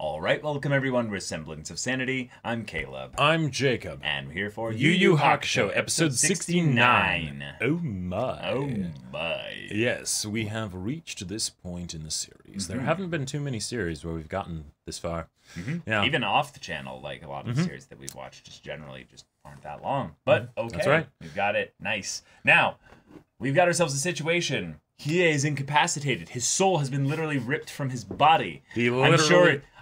All right, welcome everyone. We're Semblance of Sanity. I'm Caleb. I'm Jacob. And we're here for Yu Yu Hakusho, episode 69. Oh my. Oh my. Yes, we have reached this point in the series. There haven't been too many series where we've gotten this far. Yeah. Even off the channel, like a lot of the series that we've watched just generally just aren't that long. But okay, That's right. We've got it. Nice. Now, we've got ourselves a situation. Hiei is incapacitated. His soul has been literally ripped from his body.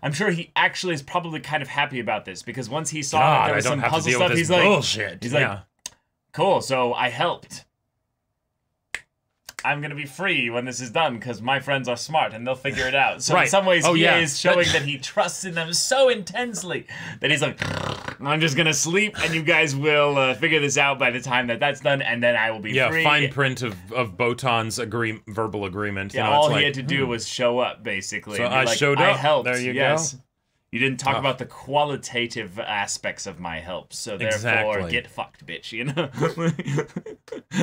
I'm sure he actually is probably kind of happy about this because once he saw that there was some puzzle stuff, he's like, cool, so I helped. I'm going to be free when this is done because my friends are smart and they'll figure it out. So in some ways, Hiei is showing that he trusts in them so intensely that he's like, I'm just going to sleep and you guys will figure this out by the time that that's done and then I will be free. Yeah, fine print of Botan's verbal agreement. Yeah, you know, all he had to do was show up, basically. So I showed up. I helped. There you go. You didn't talk about the qualitative aspects of my help, so therefore get fucked, bitch, you know?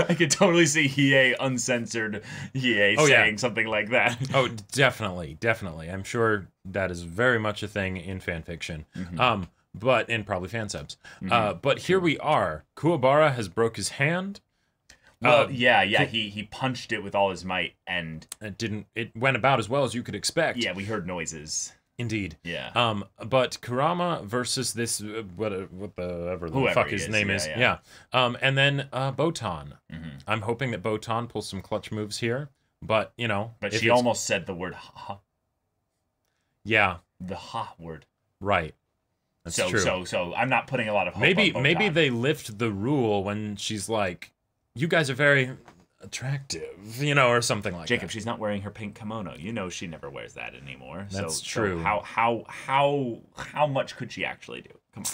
I could totally see Hiei, uncensored Hiei, saying something like that. Oh, definitely, definitely. I'm sure that is very much a thing in fanfiction. But in probably fansubs. But here we are. Kuwabara has broke his hand. Well, he punched it with all his might, and it went about as well as you could expect. Yeah, we heard noises. Indeed. Yeah. But Kurama versus this whoever the fuck his name is. Yeah. And then Botan. I'm hoping that Botan pulls some clutch moves here, but you know. But she almost said the word ha. Yeah. The ha word. Right. That's true. So I'm not putting a lot of hope maybe on Botan. Maybe they lift the rule when she's like, you guys are very attractive, you know, or something like Jacob, that. she's not wearing her pink kimono. You know she never wears that anymore. That's true. So how much could she actually do? Come on.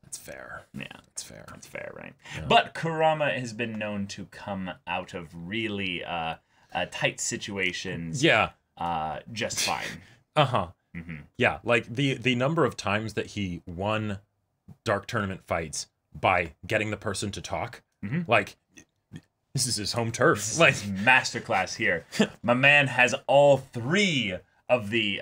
That's fair. Yeah. That's fair. That's fair, right? Yeah. But Kurama has been known to come out of really tight situations just fine. Yeah, like the number of times that he won Dark Tournament fights by getting the person to talk, like, this is his home turf. This like is masterclass here. My man has all three of the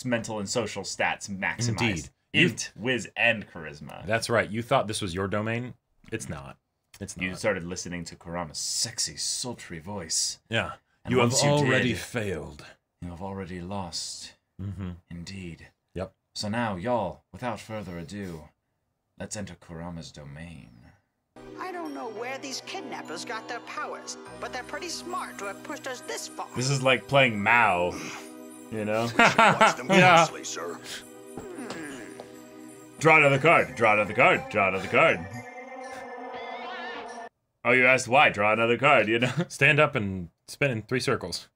mental and social stats maximized. Indeed. Int, Wiz, and Charisma. That's right. You thought this was your domain? It's not. It's not. You started listening to Kurama's sexy, sultry voice. Yeah. And you have already did, failed. You have already lost. Indeed. Yep. So now, y'all, without further ado, let's enter Kurama's domain. I don't know where these kidnappers got their powers, but they're pretty smart to have pushed us this far. This is like playing Mao, you know? Watch them closely, sir. Draw another card. Draw another card. Draw another card. Oh, you asked why? Draw another card, you know? Stand up and spin in 3 circles.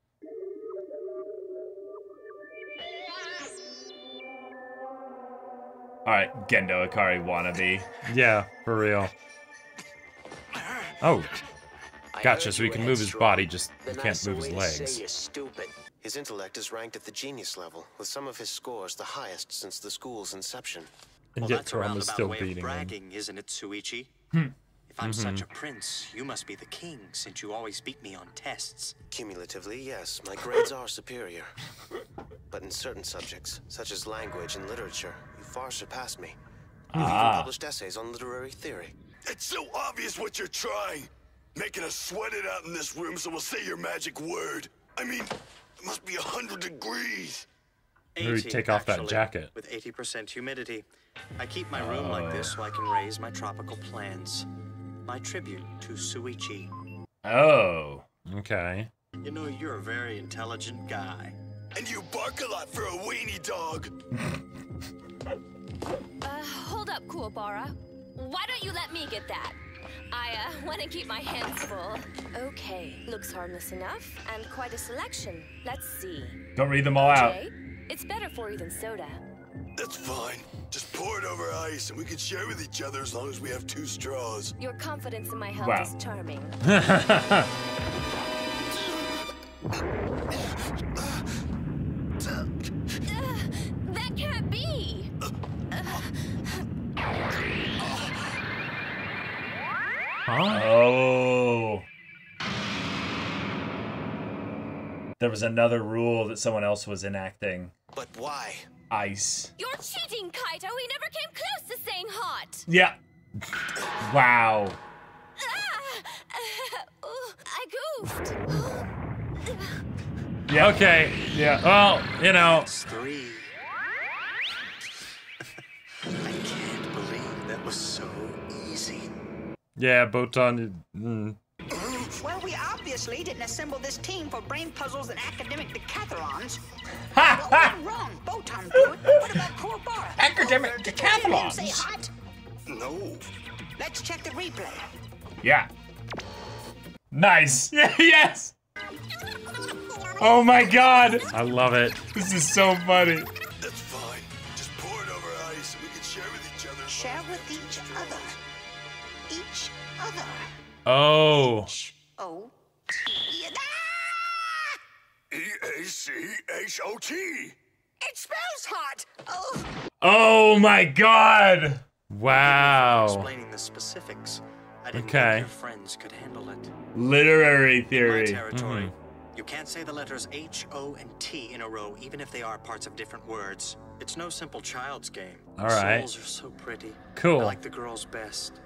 Alright, Gendo Ikari wannabe. Yeah, for real. Oh. Gotcha, so he can move his body, just he can't move his legs. His intellect is ranked at the genius level, with some of his scores the highest since the school's inception. And yet Kurama's still beating bragging, isn't it, Suichi? If I'm such a prince, you must be the king, since you always beat me on tests. Cumulatively, yes, my grades are superior. But in certain subjects, such as language and literature, you far surpass me. You've even published essays on literary theory. It's so obvious what you're trying. Making us sweat it out in this room so we'll say your magic word. I mean, it must be 100 degrees. Maybe take off that jacket. With 80% humidity. I keep my room like this so I can raise my tropical plants. My tribute to Suichi. Oh. Okay. You know, you're a very intelligent guy. And you bark a lot for a weenie dog. Hold up, Kuwabara. Why don't you let me get that? I want to keep my hands full. Okay, looks harmless enough, and quite a selection. Let's see. Don't read them all out. Jay, it's better for you than soda. That's fine. Just pour it over ice, and we can share with each other as long as we have 2 straws. Your confidence in my health Wow. is charming. That can't be! Oh. There was another rule that someone else was enacting. But why? Ice. You're cheating, Kaito. He never came close to saying hot. Yeah. Wow. I goofed. Yeah. Okay. Yeah. Well, you know. It's 3. I can't believe that was so easy. Yeah, Botan. Well, we obviously didn't assemble this team for brain puzzles and academic decathlons. Ha What ha! went wrong? Botan good. What about Kuwabara? Academic Did you hear him say decathlons? hot? No. Let's check the replay. Yeah. Nice. Yeah, yes. Oh my god. I love it. This is so funny. That's fine. Just pour it over ice and we can share with each other. Share with each other. Each other. Oh. Oh. E-A-C-H-O-T. It smells hot. Oh. Oh my god. Wow. Explaining the specifics. I didn't Okay. think your friends could handle it. Literary In my theory. territory, you can't say the letters H, O, and T in a row, even if they are parts of different words. It's no simple child's game. All right. Souls are so pretty. Cool. I like the girls best.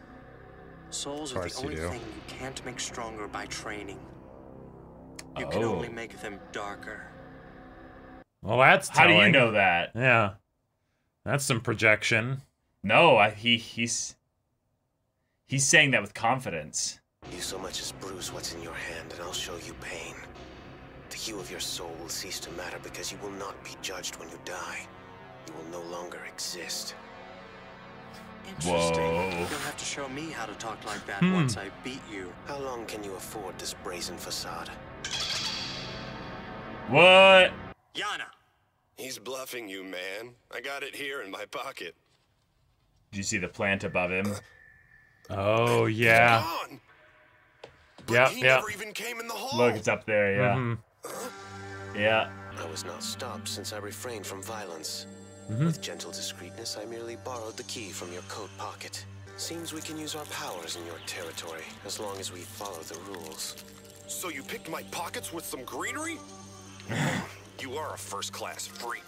Souls are the course you only do. thing you can't make stronger by training. You can Oh. only make them darker. Well, that's How do you telling. know that? Yeah. That's some projection. No, he's saying that with confidence. You so much as bruise what's in your hand, and I'll show you pain. The hue of your soul will cease to matter because you will not be judged when you die. You will no longer exist. Interesting. Whoa. You'll have to show me how to talk like that once I beat you. How long can you afford this brazen facade? What? Yana! He's bluffing you, man. I got it here in my pocket. Did you see the plant above him? Oh, yeah. Gone. But Yeah, he yeah. never even came in the hall. Look, it's up there, yeah. Mhm. Yeah. I was not stopped since I refrained from violence. With gentle discreetness, I merely borrowed the key from your coat pocket. Seems we can use our powers in your territory, as long as we follow the rules. So you picked my pockets with some greenery? You are a first-class freak.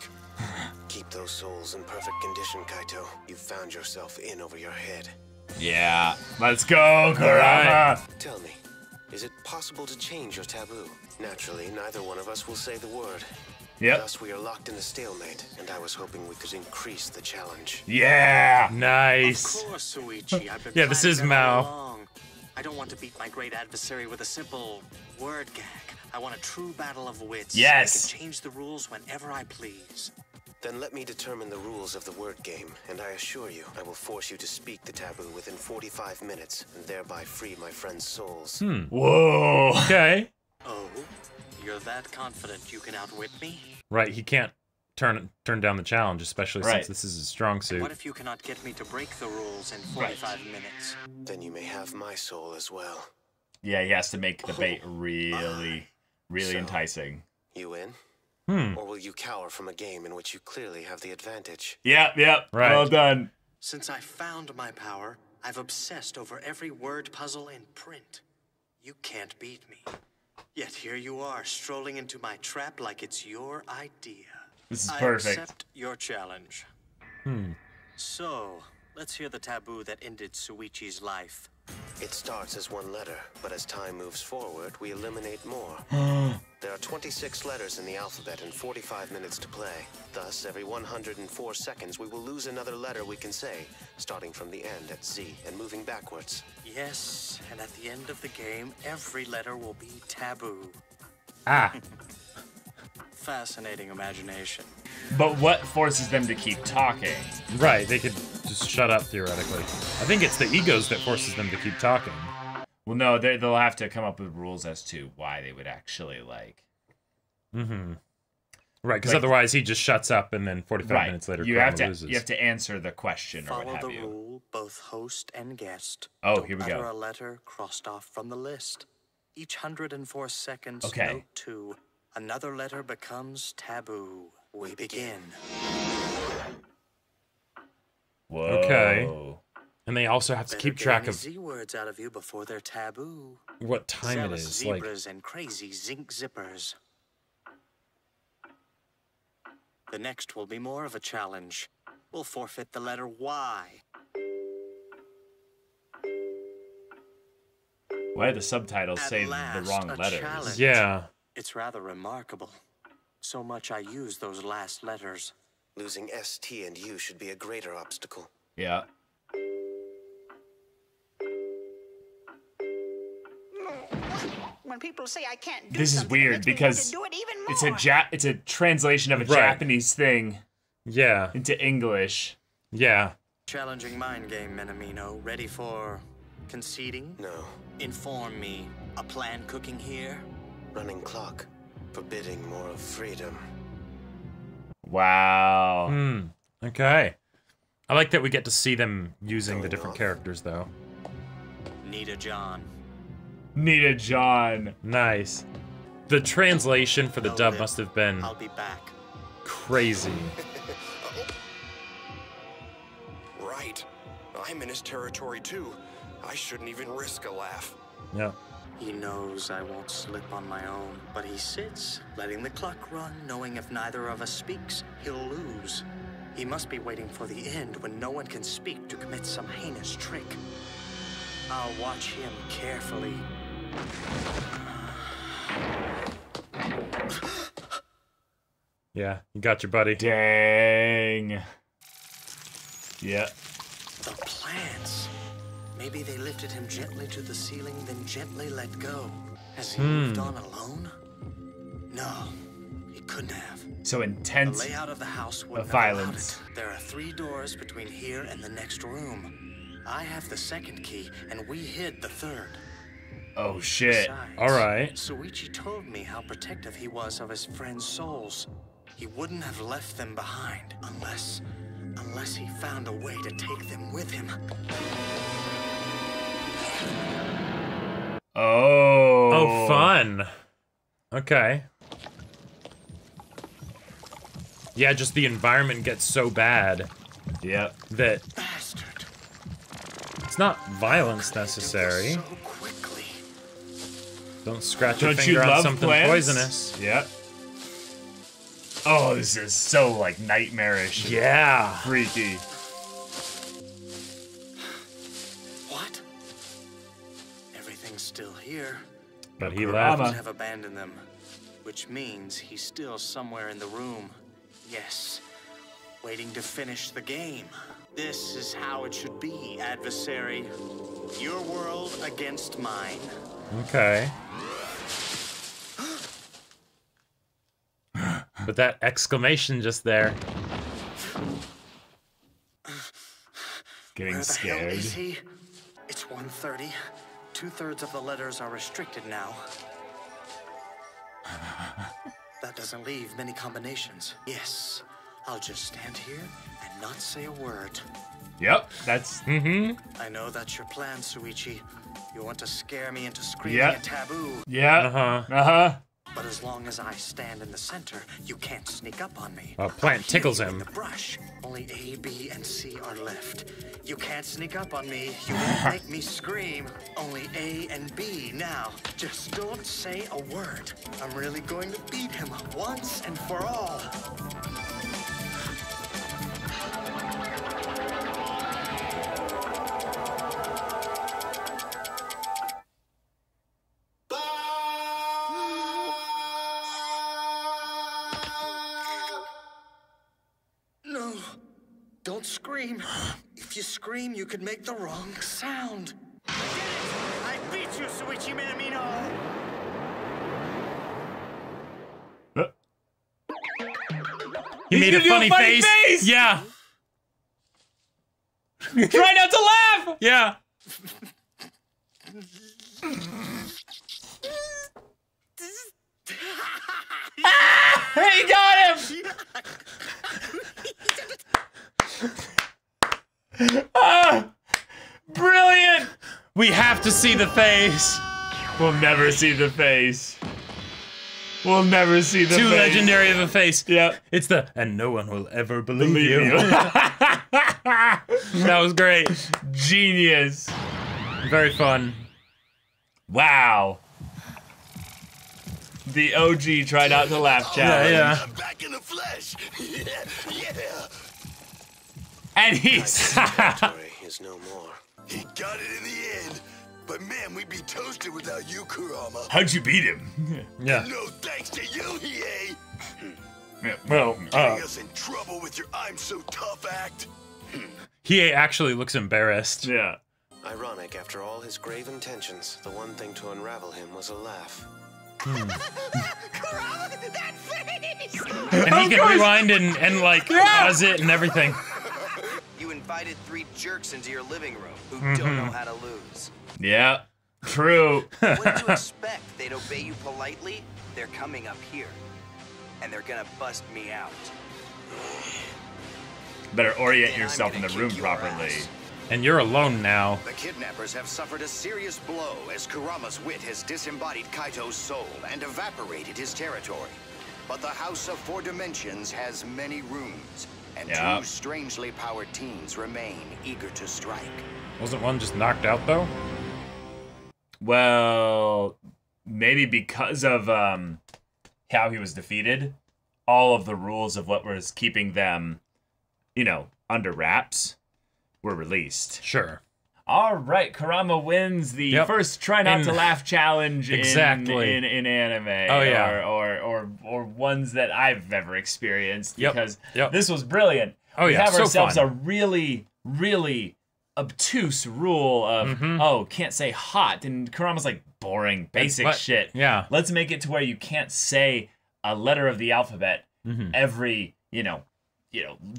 Keep those souls in perfect condition, Kaito. You've found yourself in over your head. Yeah. Let's go, Kurama. Tell me, is it possible to change your taboo? Naturally, neither one of us will say the word. Yep. Thus, we are locked in a stalemate, and I was hoping we could increase the challenge. Yeah. Nice. Of course, Suichi. I've been Yeah, this planning is that Mao. all along. I don't want to beat my great adversary with a simple word gag. I want a true battle of wits. Yes. I can change the rules whenever I please. Then let me determine the rules of the word game, and I assure you, I will force you to speak the taboo within 45 minutes, and thereby free my friend's souls. Whoa. Okay. Oh, you're that confident you can outwit me? Right, he can't turn down the challenge, especially Right. since this is his strong suit. What if you cannot get me to break the rules in 45 minutes? Then you may have my soul as well. Yeah, he has to make the bait really So- enticing. You in? Or will you cower from a game in which you clearly have the advantage? Yep. Right. Well done. Since I found my power, I've obsessed over every word puzzle in print. You can't beat me. Yet here you are, strolling into my trap like it's your idea. This is I perfect. accept your challenge. So, let's hear the taboo that ended Suichi's life. It starts as one letter, but as time moves forward, we eliminate more. There are 26 letters in the alphabet and 45 minutes to play. Thus, every 104 seconds, we will lose another letter we can say, starting from the end at Z and moving backwards. Yes, and at the end of the game, every letter will be taboo. Ah. Fascinating imagination. But what forces them to keep talking? Right, they could just shut up theoretically. I think it's the egos that forces them to keep talking. Well, no, they'll have to come up with rules as to why they would actually like. Right, because Like- otherwise he just shuts up and then 45 minutes later you have Kurama to loses. you have to answer the question or Follow what the have you. rule, both host and guest. Oh, Don't here we utter go. a letter crossed off from the list. Each 104 seconds, Okay. note 2. Another letter becomes taboo. We begin. Whoa. Okay. And they also have to Better keep get track any of Z words out of you before they're taboo. what time it Zealous is. Like, zebras and crazy zinc zippers. The next will be more of a challenge. We'll forfeit the letter Y. Why do the subtitles say the wrong letters? Challenge. Yeah. It's rather remarkable. So much I use those last letters. Losing S, T, and U should be a greater obstacle. Yeah. When people say I can't do This is something, it weird makes me want because to do it even more. it's a translation of a Right. Japanese thing Yeah. into English. Yeah. Challenging mind game, Minamino. Ready for conceding? No. Inform me. A plan cooking here? Running clock. Forbidding more of freedom. Wow. Okay. I like that we get to see them using the different characters, though. Nita John. Nita John. Nice. The translation for the Hold dub it. must have been I'll be back. crazy. Right. I'm in his territory too. I shouldn't even risk a laugh. Yeah. He knows I won't slip on my own, but he sits, letting the clock run, knowing if neither of us speaks, he'll lose. He must be waiting for the end when no one can speak to commit some heinous trick. I'll watch him carefully. Yeah, you got your buddy. Dang. Yeah. The plants. Maybe they lifted him gently to the ceiling, then gently let go. Has he moved on alone? No, he couldn't have. So The intense. layout of the house wouldn't Of have allowed violence. it. There are 3 doors between here and the next room. I have the second key, and we hid the third. Oh shit. Besides, All right. Suichi told me how protective he was of his friends' souls. He wouldn't have left them behind unless he found a way to take them with him. Oh. Oh, fun. Okay. Yeah, just the environment gets so bad Yep. that Bastard. it's not violence necessary. So quickly. Don't scratch your Don't you finger on love something plants? poisonous. Yep. Oh, this is so like nightmarish. Yeah. Freaky. What? Everything's still here. But he Kurama. left. Have abandoned them, which means he's still somewhere in the room. Yes, waiting to finish the game. This is how it should be, adversary. Your world against mine. Okay. But that exclamation just there. Getting Where the hell scared. is he? It's 1:30. 2/3 of the letters are restricted now. That doesn't leave many combinations. Yes, I'll just stand here and not say a word. Yep. That's. I know that's your plan, Suichi. You want to scare me into screaming Yeah. a taboo. Yeah. Uh-huh. Uh-huh. But as long as I stand in the center, you can't sneak up on me. A plant I'll hit tickles you him. with the brush. Only A, B, and C are left. You can't sneak up on me. You won't make me scream. Only A and B now. Just don't say a word. I'm really going to beat him once and for all. No, don't scream. If you scream, you could make the wrong sound. I did it! I beat you, Suichi Minamino! He made a gonna do a funny funny face. face! Yeah. Try not to laugh. Yeah. He got him. Ah, brilliant. We have to see the face. We'll never see the face. We'll never see the Too face. legendary of a face. Yep. It's the and no one will ever believe, Believe you. you. That was great. Genius. Very fun. Wow. The OG try not to laugh challenge. Yeah. I'm back in the flesh. Yeah. And he's Territory is no more. He got it in the end. But man, we'd be toasted without you, Kurama. how'd you beat him? Yeah. No thanks to you, Hiei. Well, Getting us in trouble with your I'm so tough act. he actually looks embarrassed. Yeah. Ironic, after all his grave intentions, the one thing to unravel him was a laugh. Kurama, that face! And he can rewind and like pause it and everything. You invited 3 jerks into your living room who don't know how to lose. Yeah. True. What did you expect? They'd obey you politely? They're coming up here. And they're gonna bust me out. Better orient Then I'm yourself in gonna the room kick your properly. ass. And you're alone now. The kidnappers have suffered a serious blow as Kurama's wit has disembodied Kaito's soul and evaporated his territory. But the House of Four Dimensions has many rooms, and Yeah. 2 strangely powered teams remain eager to strike. Wasn't one just knocked out though? Well, maybe because of how he was defeated, all of the rules of what was keeping them, under wraps were released. Sure. All right, Kurama wins the first try not to laugh challenge Exactly. in anime. Oh, yeah. or ones that I've ever experienced Yep. because Yep. this was brilliant. Oh, we yeah, have so ourselves fun. a really, really obtuse rule of can't say hot, and Kurama's like boring, basic But- shit. yeah. Let's make it to where you can't say a letter of the alphabet every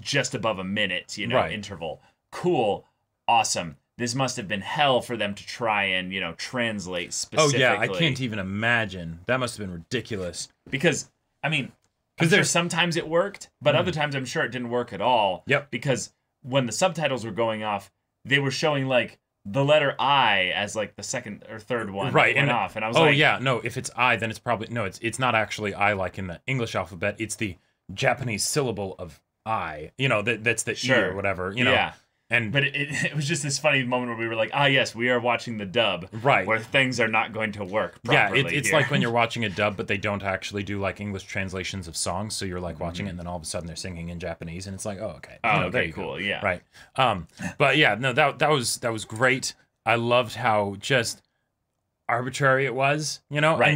just above a minute Right. interval. Cool, awesome. This must have been hell for them to try and translate Oh specifically. yeah, I can't even imagine. That must have been ridiculous. Because I mean, Because I'm sure sometimes it worked, but other times I'm sure it didn't work at all. Yep. Because when the subtitles were going off, they were showing like the letter I as like the second or third one Right, that went and off, and I was oh like, yeah, no. If it's I, then it's probably no. It's not actually I like in the English alphabet. It's the Japanese syllable of I. That's the E Sure. or whatever. Yeah. And But it was just this funny moment where we were like, yes, we are watching the dub, Right. where things are not going to work yeah, properly it's here. like when you're watching a dub, but they don't actually do like English translations of songs. So you're like watching it, and then all of a sudden they're singing in Japanese, and it's like, oh okay, Oh, there okay, you go. cool, yeah. Right. But yeah, no, that was great. I loved how just arbitrary it was, Right.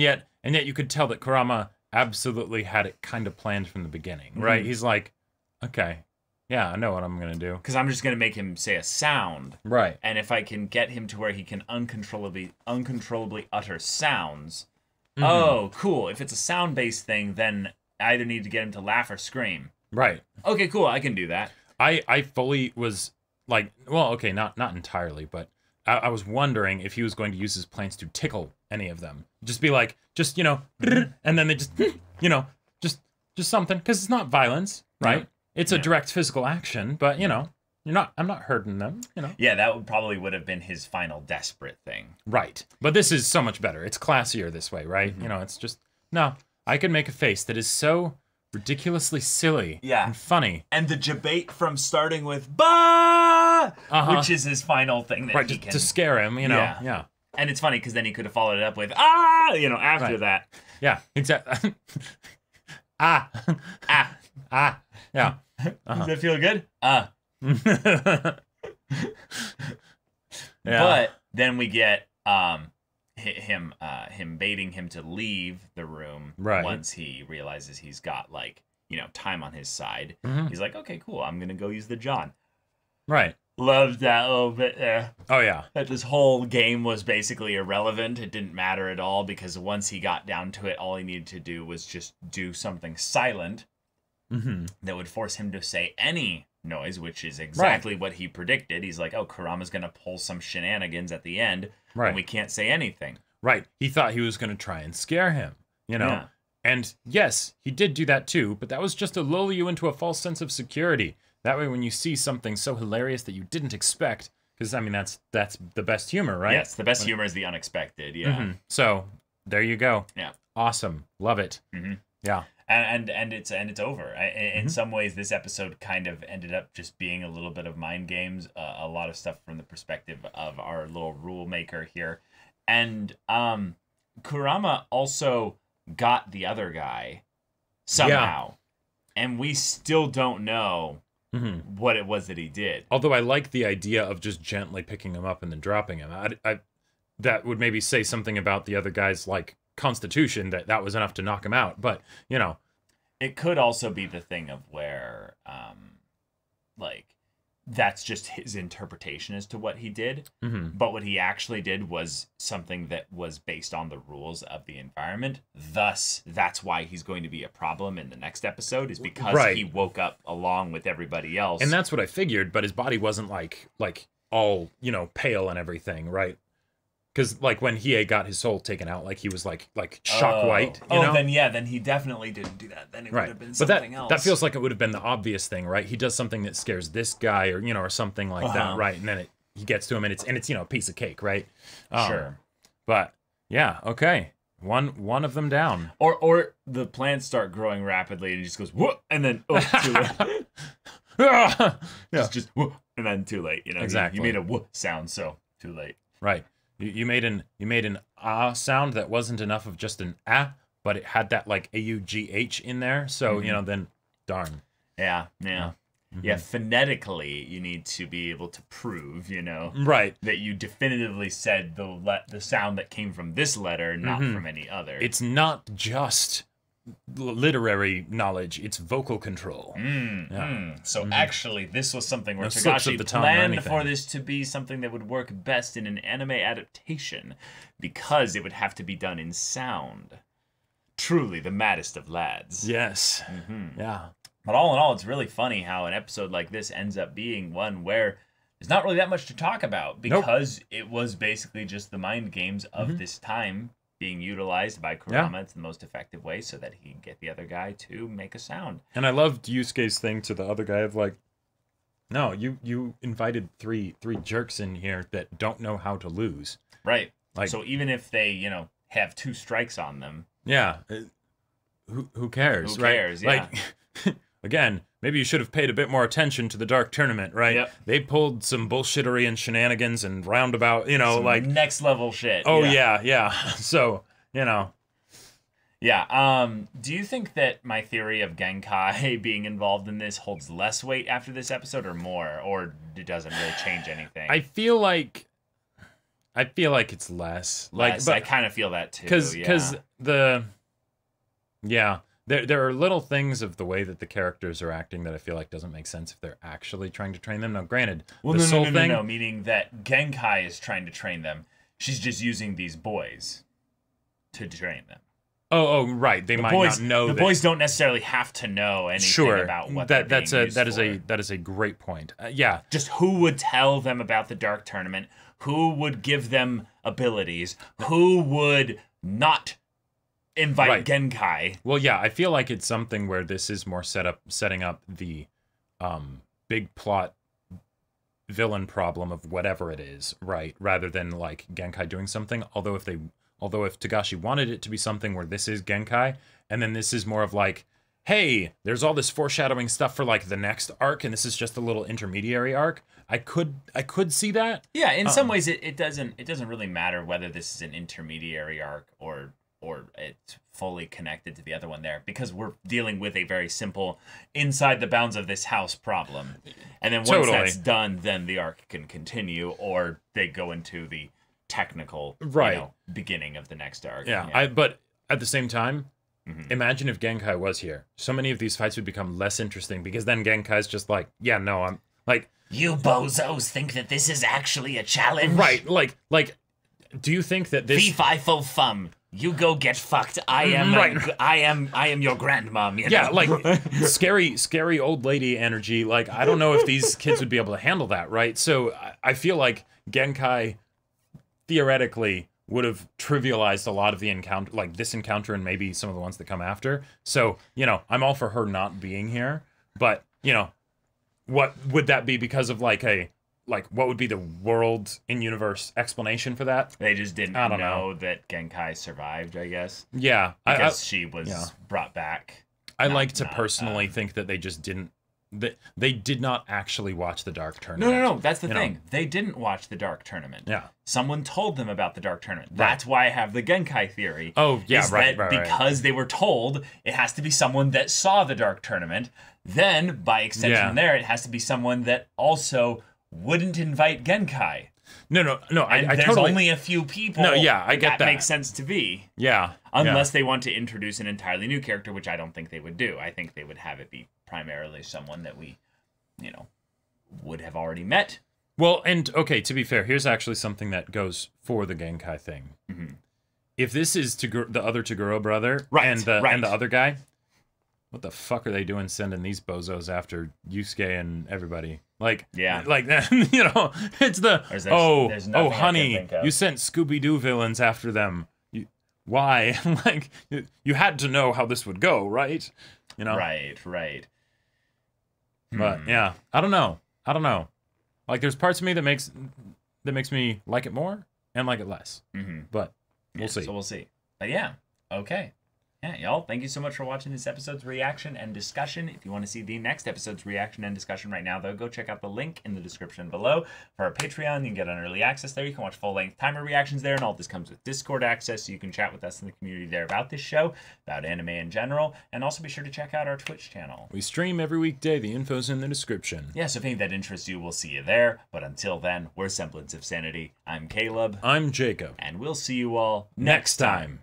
and yet you could tell that Kurama absolutely had it kind of planned from the beginning, right? He's like, okay, yeah, I know what I'm gonna do. Because I'm just going to make him say a sound. Right. And if I can get him to where he can uncontrollably utter sounds, oh, cool. If it's a sound-based thing, then I either need to get him to laugh or scream. Right. Okay, cool. I can do that. I fully was like, well, okay, not entirely, but I was wondering if he was going to use his plants to tickle any of them. Just be like, and then they just, just something, because it's not violence, right? Yeah. It's a direct physical action, but I'm not hurting them, Yeah, that probably would have been his final desperate thing. Right. But this is so much better. It's classier this way, right? It's just, no, I could make a face that is so ridiculously silly and funny. And the debate from starting with "bah," which is his final thing that Right, he can to scare him, Yeah. yeah. And it's funny because then he could have followed it up with after Right. that. Yeah, exactly. ah. Yeah. Does that feel good? Yeah. But then we get him baiting him to leave the room Right. once he realizes he's got time on his side. Mm-hmm. He's like, okay, cool, I'm gonna go use the John. Right. Loved that little bit there. Oh yeah. That this whole game was basically irrelevant. It didn't matter at all because once he got down to it, all he needed to do was just do something silent that would force him to say any noise, which is exactly what he predicted. He's like, oh, Kurama's going to pull some shenanigans at the end, and we can't say anything. Right. He thought he was going to try and scare him, Yeah. And yes, he did do that too, but that was just to lull you into a false sense of security. That way, when you see something so hilarious that you didn't expect, because, that's the best humor, right? Yes, the best humor is the unexpected, yeah. So, there you go. Yeah. Awesome. Love it. Yeah. And it's over. In some ways, this episode kind of ended up just being a little bit of mind games, a lot of stuff from the perspective of our little rule maker here, and Kurama also got the other guy somehow. And we still don't know what it was that he did. Although I like the idea of just gently picking him up and then dropping him. That would maybe say something about the other guy's, like, constitution, that was enough to knock him out. But, you know. It could also be the thing of where, like, that's just his interpretation as to what he did. But what he actually did was something that was based on the rules of the environment. Thus, that's why he's going to be a problem in the next episode, is because he woke up along with everybody else. And that's what I figured, but his body wasn't, like all, you know, pale and everything, right? Because, like, when Hiei got his soul taken out, like, he was, like shock white, you know? Then he definitely didn't do that. Then it would have been something else. That feels like it would have been the obvious thing, right? He does something that scares this guy, or, you know, or something like that, right? And then he gets to him, and it's you know, a piece of cake, right? Sure. But, yeah, okay. One of them down. Or the plants start growing rapidly, and he just goes, whoop, and then, too late. just whoop, and then too late, you know? Exactly. You made a whoop sound, so too late. Right. You made an ah sound that wasn't enough of just an ah, but it had that like AUGH in there. So you know, then darn. Yeah. Yeah, phonetically, you need to be able to prove, you know, that you definitively said the sound that came from this letter, not from any other. It's not just literary knowledge; it's vocal control. So actually, this was something where Togashi planned for this to be something that would work best in an anime adaptation, because it would have to be done in sound. Truly, the maddest of lads. Yes. Yeah. But all in all, it's really funny how an episode like this ends up being one where there's not really that much to talk about, because it was basically just the mind games of this time being utilized by Kurama. It's the most effective way so that he can get the other guy to make a sound. And I loved Yusuke's thing to the other guy of like, no, you invited three jerks in here that don't know how to lose. Right. Like, so even if they, you know, have 2 strikes on them. Yeah. Who cares? Who cares, right? Like, again, maybe you should have paid a bit more attention to the Dark Tournament, right? Yep. They pulled some bullshittery and shenanigans and roundabout, you know, some like next level shit. Oh yeah. So, you know. Yeah. Do you think that my theory of Genkai being involved in this holds less weight after this episode or more, or it doesn't really change anything? I feel like it's less. Like, but I kind of feel that too. Because There are little things of the way that the characters are acting that I feel like doesn't make sense if they're actually trying to train them. Now, granted, no, meaning that Genkai is trying to train them. She's just using these boys to train them. Oh, right. They might not know. The boys don't necessarily have to know anything about what that is a great point. Yeah. Just who would tell them about the Dark Tournament? Who would give them abilities? Who would not invite Genkai? Well, yeah, I feel like it's something where this is more setting up the big plot villain problem of whatever it is, right? Rather than like Genkai doing something. Although if Togashi wanted it to be something where this is Genkai, and then this is more of like, hey, there's all this foreshadowing stuff for like the next arc, and this is just a little intermediary arc. I could see that. Yeah, in some ways it doesn't really matter whether this is an intermediary arc or it's fully connected to the other one there, because we're dealing with a very simple inside the bounds of this house problem. And then once that's done, then the arc can continue, or they go into the technical beginning of the next arc. Yeah. But at the same time, imagine if Genkai was here. So many of these fights would become less interesting, because then Genkai's just like, yeah, no, I'm like, you bozos think that this is actually a challenge? Right. Like, do you think that this... Fee-fi-fo-fum. You go get fucked. I am your grandmom. You know? Yeah, like scary old lady energy. Like, I don't know if these kids would be able to handle that, right? So I feel like Genkai theoretically would have trivialized a lot of the encounter, like this encounter and maybe some of the ones that come after. So, you know, I'm all for her not being here, but you know, what would that be because of like what would be the world in universe explanation for that? They just didn't know that Genkai survived, I guess. Yeah. Because she was brought back. I like to personally think that they just didn't they did not actually watch the Dark Tournament. No. That's the You thing. know? They didn't watch the Dark Tournament. Yeah. Someone told them about the Dark Tournament. That's why I have the Genkai theory. Oh, yeah, is right, that right. because they were told, it has to be someone that saw the Dark Tournament. Then, by extension Yeah. from there, it has to be someone that also wouldn't invite Genkai. No. And I there's totally. only a few people. No, yeah, I get that. makes sense to be. Yeah. Unless they want to introduce an entirely new character, which I don't think they would do. I think they would have it be primarily someone that we, would have already met. Well, and okay, to be fair, here's actually something that goes for the Genkai thing. Mm-hmm. If this is the other Toguro brother and the other guy, what the fuck are they doing sending these bozos after Yusuke and everybody? Like, Yeah. like it's the There's nothing I can honey, think of. you sent Scooby-Doo villains after them. Why? Like, you had to know how this would go, right? Right. But yeah, I don't know. Like, there's parts of me that makes me like it more and like it less. Mm-hmm. But we'll see. So we'll see. But yeah, okay. Yeah, y'all, thank you so much for watching this episode's reaction and discussion. If you want to see the next episode's reaction and discussion right now, though, go check out the link in the description below for our Patreon. You can get an early access there. You can watch full-length timer reactions there, and all this comes with Discord access, so you can chat with us in the community there about this show, about anime in general, and also be sure to check out our Twitch channel. We stream every weekday. The info's in the description. Yeah, so if anything that interests you, we'll see you there. But until then, we're Semblance of Sanity. I'm Caleb. I'm Jacob. And we'll see you all Next time.